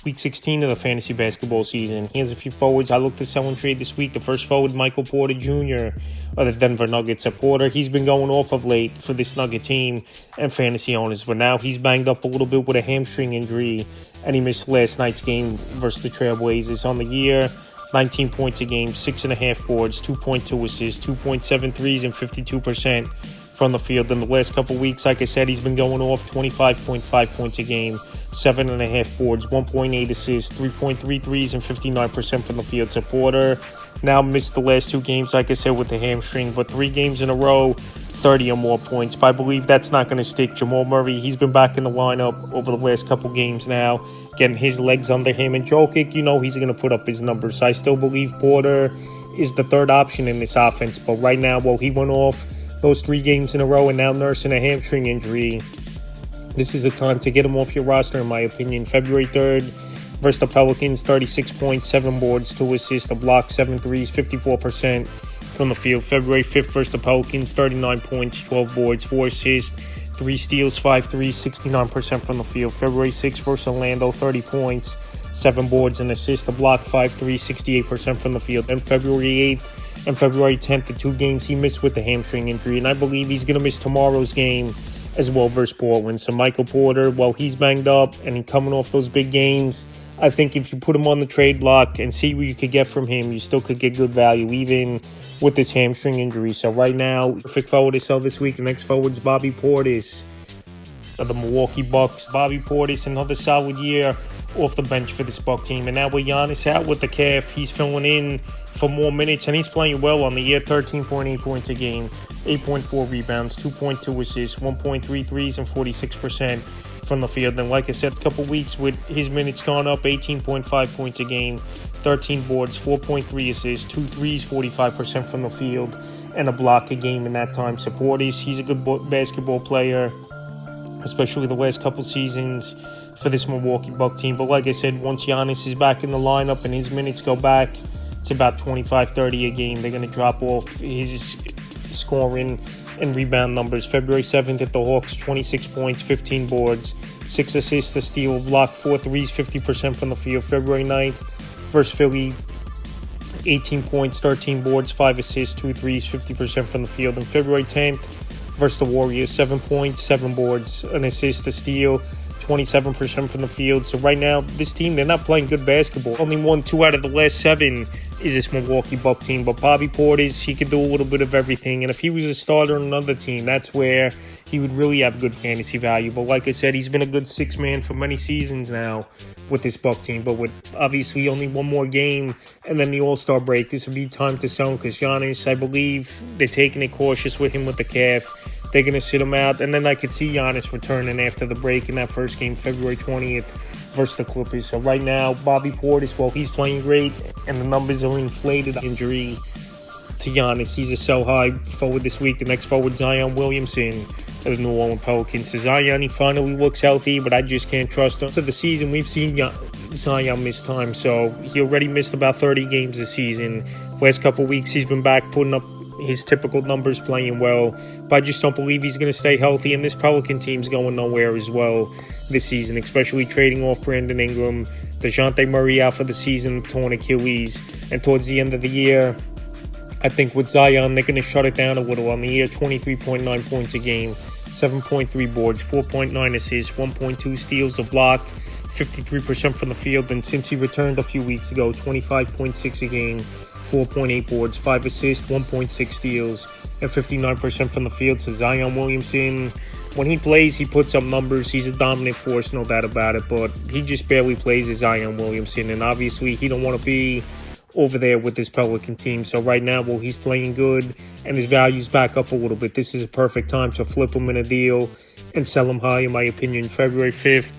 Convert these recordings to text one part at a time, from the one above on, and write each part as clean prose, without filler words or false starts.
Week 16 of the fantasy basketball season. Here's a few forwards I look to sell and trade this week. The first forward, Michael Porter Jr. of the Denver Nuggets. Porter, he's been going off of late for this Nugget team and fantasy owners, but now he's banged up a little bit with a hamstring injury, and he missed last night's game versus the Trailblazers. On the year, 19 points a game, 6.5 boards, 2.2 assists, 2.7 threes, and 52% from the field. In the last couple weeks, like I said, he's been going off 25.5 points a game, 7.5 boards, 1.8 assists, 3.3 threes, and 59% from the field. Porter now missed the last 2 games, like I said, with the hamstring, but 3 games in a row, 30 or more points. But I believe that's not going to stick. Jamal Murray, he's been back in the lineup over the last couple games now, getting his legs under him. And Jokic, he's going to put up his numbers. So I still believe Porter is the third option in this offense. But right now, he went off those 3 games in a row and now nursing a hamstring injury, this is the time to get him off your roster, in my opinion. February 3rd versus the Pelicans, 36 points, 7 boards, 2 assists, a block, 7 threes, 54% from the field. February 5th versus the Pelicans, 39 points, 12 boards, 4 assists, 3 steals, 5 threes, 69% from the field. February 6th versus Orlando, 30 points, 7 boards, an assist, a block, 5 threes, 68% from the field. And February 8th and February 10th, the 2 games he missed with the hamstring injury. And I believe he's going to miss tomorrow's game as well versus Portland. So Michael Porter, he's banged up and he's coming off those big games, I think if you put him on the trade block and see what you could get from him, you still could get good value even with this hamstring injury. So right now, perfect forward to sell this week. The next forward's Bobby Portis of the Milwaukee Bucks. Bobby Portis, another solid year off the bench for this Buck team. And now with Giannis out with the calf, he's filling in for more minutes, and he's playing well on the year. 13.8 points a game, 8.4 rebounds, 2.2 assists, 1.3 threes, and 46% from the field. And like I said, a couple weeks with his minutes gone up, 18.5 points a game, 13 boards, 4.3 assists, 2 threes, 45% from the field, and a block a game in that time. Portis, he's a good basketball player, especially the last couple seasons for this Milwaukee Buck team. But like I said, once Giannis is back in the lineup and his minutes go back to about 25-30 a game, they're going to drop off his scoring and rebound numbers. February 7th at the Hawks, 26 points, 15 boards, 6 assists, a steal, block, 4 threes, 50% from the field. February 9th versus Philly, 18 points, 13 boards, 5 assists, 2 threes, 50% from the field. And February 10th versus the Warriors, 7 points, 7 boards, an assist, a steal, 27% from the field. So right now, this team, they're not playing good basketball. Only won 2 out of the last 7 is this Milwaukee Buck team. But Bobby Portis, he could do a little bit of everything. And if he was a starter on another team, that's where he would really have good fantasy value. But like I said, he's been a good 6-man for many seasons now with this Buck team. But with obviously only 1 more game and then the All-Star break, this would be time to sell him because Giannis, I believe they're taking it cautious with him with the calf. They're going to sit him out. And then I could see Giannis returning after the break in that first game, February 20th versus the Clippers. So right now, Bobby Portis, he's playing great and the numbers are inflated. Injury to Giannis. He's a sell high forward this week. The next forward, Zion Williamson of the New Orleans Pelicans. So Zion, he finally looks healthy, but I just can't trust him. So the season, we've seen Zion miss time. So he already missed about 30 games this season. Last couple weeks, he's been back putting up his typical numbers, playing well, but I just don't believe he's going to stay healthy, and this Pelican team's going nowhere as well this season, especially trading off Brandon Ingram, DeJounte Murray out for the season, torn Achilles, and towards the end of the year, I think with Zion, they're going to shut it down a little. On the year, 23.9 points a game, 7.3 boards, 4.9 assists, 1.2 steals, a block, 53% from the field, and since he returned a few weeks ago, 25.6 a game, 4.8 boards, 5 assists, 1.6 steals, and 59% from the field. So Zion Williamson, when he plays, he puts up numbers. He's a dominant force, no doubt about it, but he just barely plays as Zion Williamson, and obviously he don't want to be over there with this Pelican team. So right now, he's playing good and his value's back up a little bit. This is a perfect time to flip him in a deal and sell him high, in my opinion. February 5th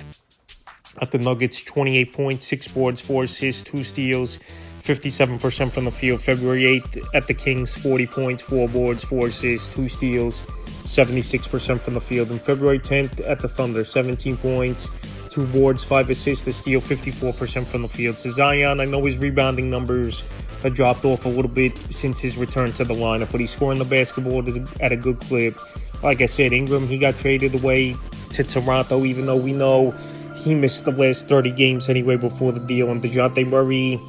at the Nuggets, 28 points, 6 boards, 4 assists, 2 steals, 57% from the field. February 8th at the Kings, 40 points, 4 boards, 4 assists, 2 steals, 76% from the field. And February 10th at the Thunder, 17 points, 2 boards, 5 assists, a steal, 54% from the field. So Zion, I know his rebounding numbers have dropped off a little bit since his return to the lineup, but he's scoring the basketball at a good clip. Like I said, Ingram, he got traded away to Toronto, even though we know he missed the last 30 games anyway before the deal. And DeJounte Murray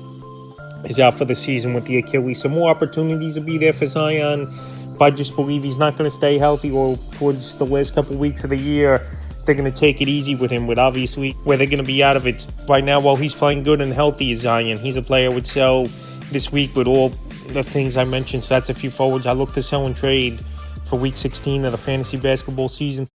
is out for the season with the Achilles. So more opportunities will be there for Zion. But I just believe he's not going to stay healthy, or towards the last couple weeks of the year, they're going to take it easy with him, with obviously where they're going to be out of it. Right now, while he's playing good and healthy is Zion. He's a player I would sell this week with all the things I mentioned. So that's a few forwards I look to sell and trade for week 16 of the fantasy basketball season.